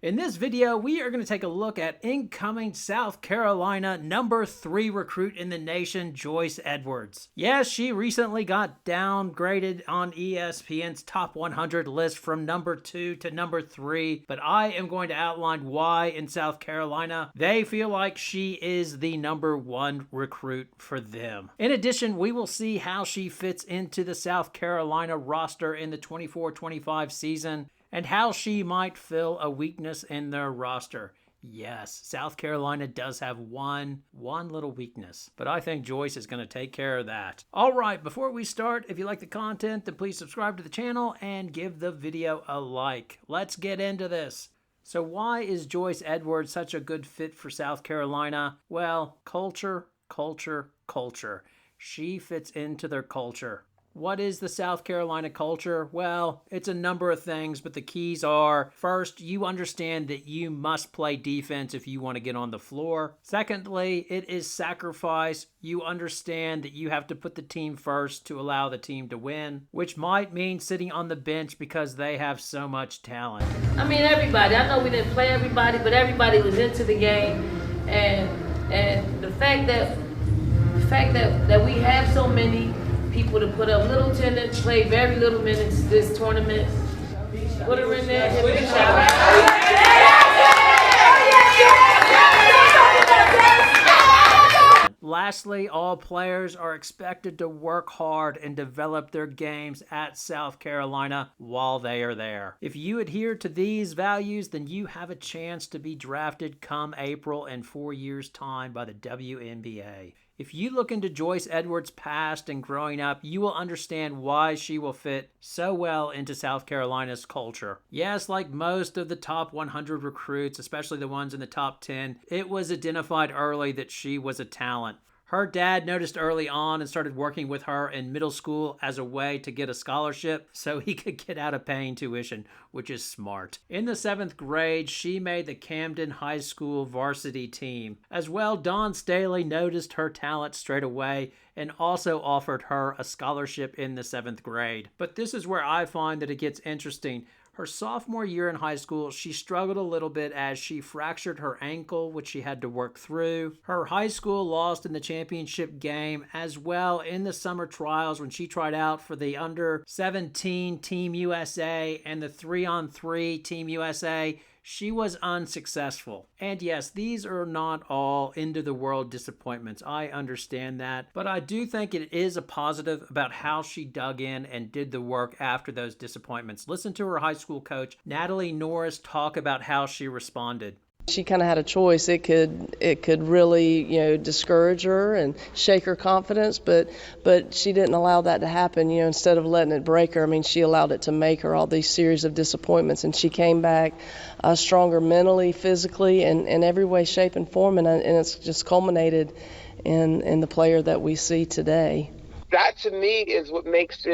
In this video, we are going to take a look at incoming South Carolina number 3 recruit in the nation, Joyce Edwards. Yes, she recently got downgraded on ESPN's top 100 list from number 2 to number 3, but I am going to outline why in South Carolina they feel like she is the number 1 recruit for them. In addition, we will see how she fits into the South Carolina roster in the 24-25 season, and how she might fill a weakness in their roster. Yes, South Carolina does have one little weakness, but I think Joyce is going to take care of that. All right, before we start, if you like the content, then please subscribe to the channel and give the video a like. Let's get into this. So why is Joyce Edwards such a good fit for South Carolina? Well, culture. She fits into their culture. What is the South Carolina culture? Well, it's a number of things, but the keys are, first, you understand that you must play defense if you want to get on the floor. Secondly, it is sacrifice. You understand that you have to put the team first to allow the team to win, which might mean sitting on the bench because they have so much talent. I mean, everybody. I know we didn't play everybody, but everybody was into the game, and the fact that we have so many people to put up little attendance, play very little minutes this tournament. Put her in there, hit the shot. Lastly, all players are expected to work hard and develop their games at South Carolina while they are there. If you adhere to these values, then you have a chance to be drafted come April in 4 years' time by the WNBA. If you look into Joyce Edwards' past and growing up, you will understand why she will fit so well into South Carolina's culture. Yes, like most of the top 100 recruits, especially the ones in the top 10, it was identified early that she was a talent. Her dad noticed early on and started working with her in middle school as a way to get a scholarship so he could get out of paying tuition, which is smart. In the 7th grade, she made the Camden High School varsity team. As well, Don Staley noticed her talent straight away and also offered her a scholarship in the 7th grade. But this is where I find that it gets interesting. Her sophomore year in high school, she struggled a little bit as she fractured her ankle, which she had to work through. Her high school lost in the championship game, as well in the summer trials when she tried out for the under-17 Team USA and the 3-on-3 Team USA. She was unsuccessful. And yes, these are not all end-of-the-world disappointments. I understand that. But I do think it is a positive about how she dug in and did the work after those disappointments. Listen to her high school coach, Natalie Norris, talk about how she responded. She kind of had a choice. It could really, discourage her and shake her confidence, but she didn't allow that to happen. Instead of letting it break her, I mean, she allowed it to make her all these series of disappointments, and she came back stronger mentally, physically, in every way, shape, and form, and it's just culminated in the player that we see today. That to me is what makes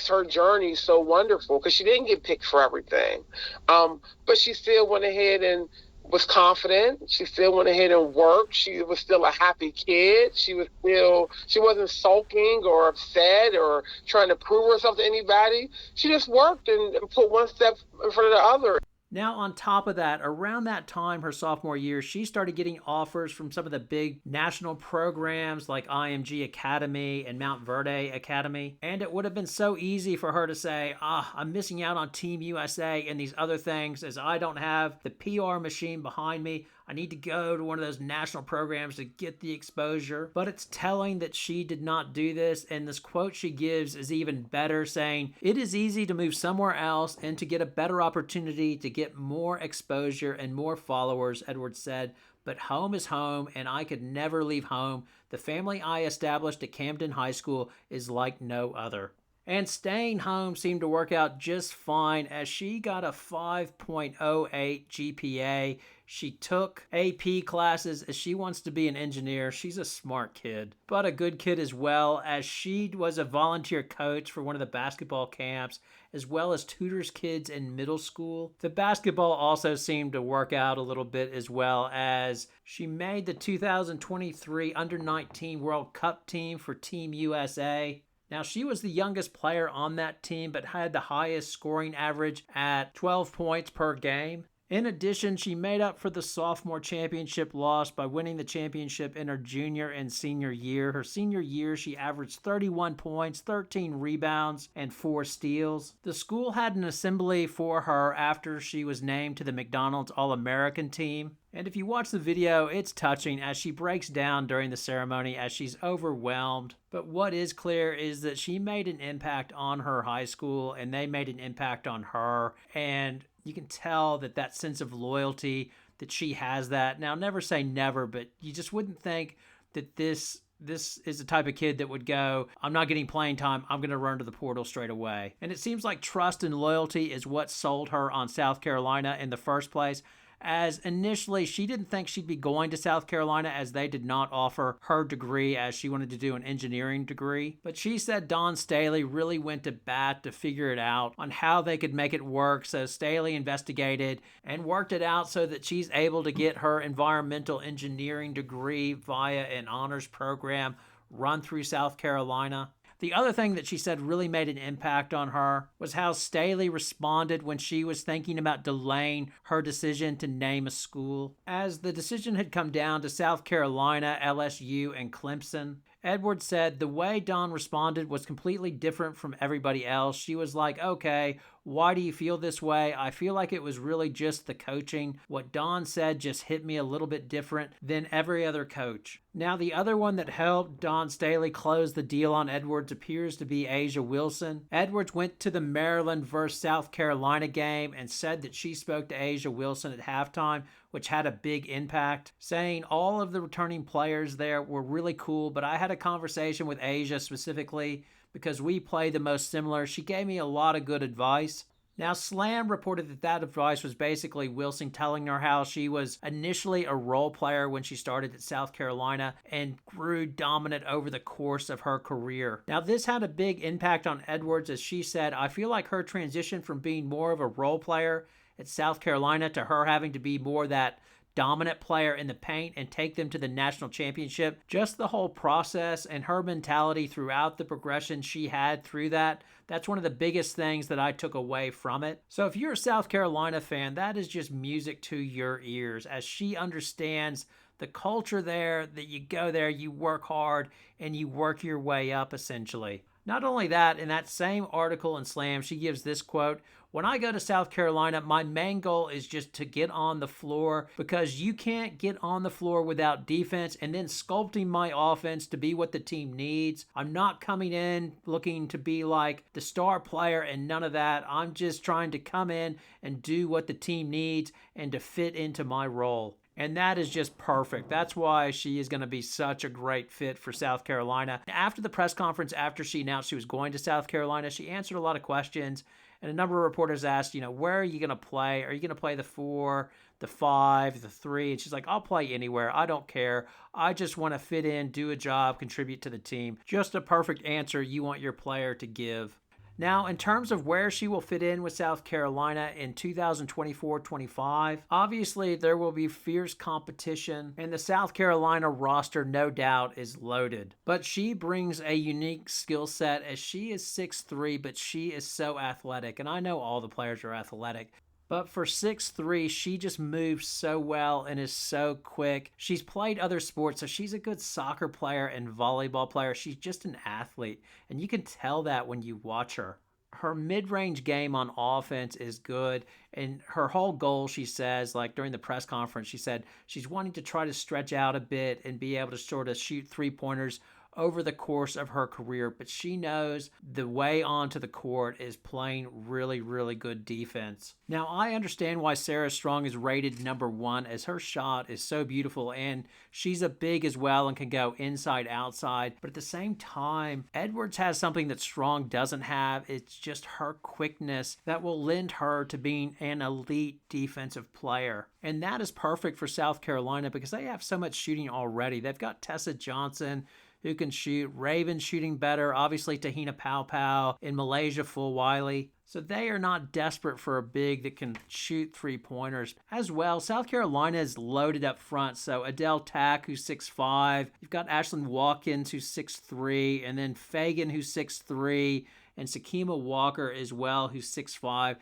her journey so wonderful, because she didn't get picked for everything, but she still went ahead and was confident. She still went ahead and worked. She was still a happy kid. She wasn't sulking or upset or trying to prove herself to anybody. She just worked and put one step in front of the other. Now, on top of that, around that time, her sophomore year, she started getting offers from some of the big national programs like IMG Academy and Mount Verde Academy. And it would have been so easy for her to say, I'm missing out on Team USA and these other things as I don't have the PR machine behind me. I need to go to one of those national programs to get the exposure. But it's telling that she did not do this, and this quote she gives is even better, saying, "It is easy to move somewhere else and to get a better opportunity to get more exposure and more followers," Edwards said, "but home is home, and I could never leave home. The family I established at Camden High School is like no other." And staying home seemed to work out just fine as she got a 5.08 GPA. She took AP classes as she wants to be an engineer. She's a smart kid, but a good kid as well, as she was a volunteer coach for one of the basketball camps, as well as tutors kids in middle school. The basketball also seemed to work out a little bit, as well as she made the 2023 Under-19 World Cup team for Team USA. Now, she was the youngest player on that team, but had the highest scoring average at 12 points per game. In addition, she made up for the sophomore championship loss by winning the championship in her junior and senior year. Her senior year, she averaged 31 points, 13 rebounds, and 4 steals. The school had an assembly for her after she was named to the McDonald's All-American team. And if you watch the video, it's touching as she breaks down during the ceremony as she's overwhelmed. But what is clear is that she made an impact on her high school and they made an impact on her. And you can tell that that sense of loyalty, that she has that. Now, never say never, but you just wouldn't think that this is the type of kid that would go, I'm not getting playing time, I'm going to run to the portal straight away. And it seems like trust and loyalty is what sold her on South Carolina in the first place, as initially she didn't think she'd be going to South Carolina as they did not offer her degree as she wanted to do an engineering degree. But she said Don Staley really went to bat to figure it out on how they could make it work. So Staley investigated and worked it out so that she's able to get her environmental engineering degree via an honors program run through South Carolina. The other thing that she said really made an impact on her was how Staley responded when she was thinking about delaying her decision to name a school. As the decision had come down to South Carolina, LSU, and Clemson, Edwards said the way Don responded was completely different from everybody else. She was like, okay, why do you feel this way? I feel like it was really just the coaching. What Don said just hit me a little bit different than every other coach. Now, the other one that helped Don Staley close the deal on Edwards appears to be A'ja Wilson. Edwards went to the Maryland versus South Carolina game and said that she spoke to A'ja Wilson at halftime, which had a big impact, saying all of the returning players there were really cool, but I had a conversation with A'ja specifically because we play the most similar. She gave me a lot of good advice. Now, Slam reported that that advice was basically Wilson telling her how she was initially a role player when she started at South Carolina and grew dominant over the course of her career. Now, this had a big impact on Edwards, as she said, I feel like her transition from being more of a role player at South Carolina to her having to be more that dominant player in the paint and take them to the national championship. Just the whole process and her mentality throughout the progression she had through that, that's one of the biggest things that I took away from it. So if you're a South Carolina fan, that is just music to your ears as she understands the culture there, that you go there, you work hard, and you work your way up essentially. Not only that, in that same article in Slam, she gives this quote, when I go to South Carolina, my main goal is just to get on the floor because you can't get on the floor without defense and then sculpting my offense to be what the team needs. I'm not coming in looking to be like the star player and none of that. I'm just trying to come in and do what the team needs and to fit into my role. And that is just perfect. That's why she is going to be such a great fit for South Carolina. After the press conference, after she announced she was going to South Carolina, she answered a lot of questions. And a number of reporters asked, where are you going to play? Are you going to play the 4, the 5, the 3? And she's like, I'll play anywhere. I don't care. I just want to fit in, do a job, contribute to the team. Just a perfect answer you want your player to give. Now, in terms of where she will fit in with South Carolina in 2024-25, obviously there will be fierce competition, and the South Carolina roster, no doubt, is loaded. But she brings a unique skill set as she is 6'3", but she is so athletic, and I know all the players are athletic. But for 6'3", she just moves so well and is so quick. She's played other sports, so she's a good soccer player and volleyball player. She's just an athlete, and you can tell that when you watch her. Her mid-range game on offense is good, and her whole goal, she says, like during the press conference, she said she's wanting to try to stretch out a bit and be able to sort of shoot three-pointers over the course of her career, but she knows the way onto the court is playing really, really good defense. Now, I understand why Sarah Strong is rated number 1 as her shot is so beautiful and she's a big as well and can go inside, outside, but at the same time, Edwards has something that Strong doesn't have. It's just her quickness that will lend her to being an elite defensive player. And that is perfect for South Carolina because they have so much shooting already. They've got Tessa Johnson, who can shoot. Raven shooting better. Obviously, Tahina Pau in Malaysia, Full Wiley. So they are not desperate for a big that can shoot three-pointers. As well, South Carolina is loaded up front. So Adele Tack, who's 6'5". You've got Ashlyn Watkins, who's 6'3", and then Fagan, who's 6'3", and Sakima Walker as well, who's 6'5".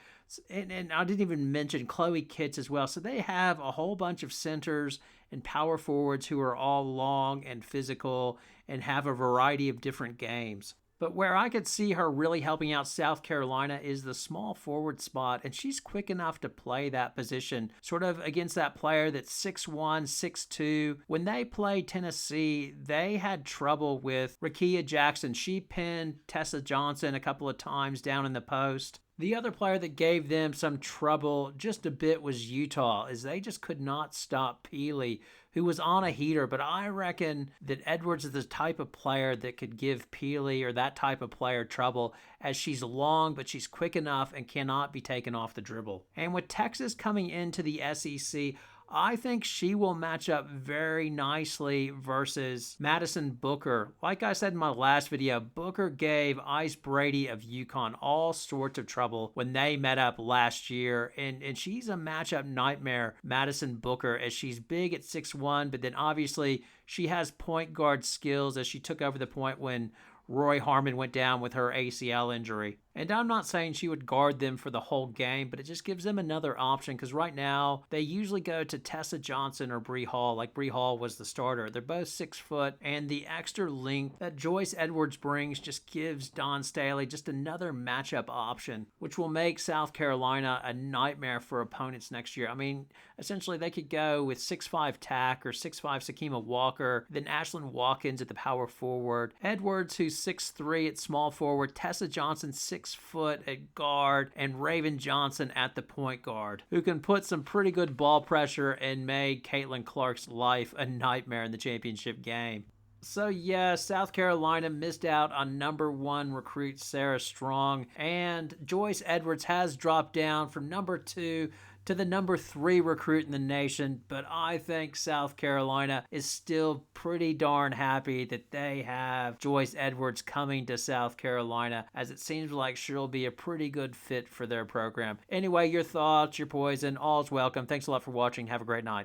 And I didn't even mention Chloe Kitts as well. So they have a whole bunch of centers and power forwards who are all long and physical and have a variety of different games. But where I could see her really helping out South Carolina is the small forward spot, and she's quick enough to play that position, sort of against that player that's 6'1", 6'2". When they played Tennessee, they had trouble with Rakia Jackson. She pinned Tessa Johnson a couple of times down in the post. The other player that gave them some trouble just a bit was Utah, as they just could not stop Peely, who was on a heater. But I reckon that Edwards is the type of player that could give Peely or that type of player trouble, as she's long, but she's quick enough and cannot be taken off the dribble. And with Texas coming into the SEC, I think she will match up very nicely versus Madison Booker. Like I said in my last video, Booker gave Ice Brady of UConn all sorts of trouble when they met up last year, and she's a matchup nightmare, Madison Booker, as she's big at 6'1", but then obviously she has point guard skills, as she took over the point when Roy Harmon went down with her ACL injury. And I'm not saying she would guard them for the whole game, but it just gives them another option, because right now they usually go to Tessa Johnson or Bree Hall. Like, Bree Hall was the starter. They're both 6 foot, and the extra length that Joyce Edwards brings just gives Dawn Staley just another matchup option, which will make South Carolina a nightmare for opponents next year. I mean, essentially they could go with 6'5" Tack or 6'5" Sakima Walker, then Ashlyn Watkins at the power forward, Edwards, who's 6'3" at small forward, Tessa Johnson 6 foot at guard, and Raven Johnson at the point guard, who can put some pretty good ball pressure and made Caitlin Clark's life a nightmare in the championship game. So yeah, South Carolina missed out on number 1 recruit Sarah Strong, and Joyce Edwards has dropped down from number 2 to the number 3 recruit in the nation, but I think South Carolina is still pretty darn happy that they have Joyce Edwards coming to South Carolina, as it seems like she'll be a pretty good fit for their program. Anyway, your thoughts, your poison, all's welcome. Thanks a lot for watching. Have a great night.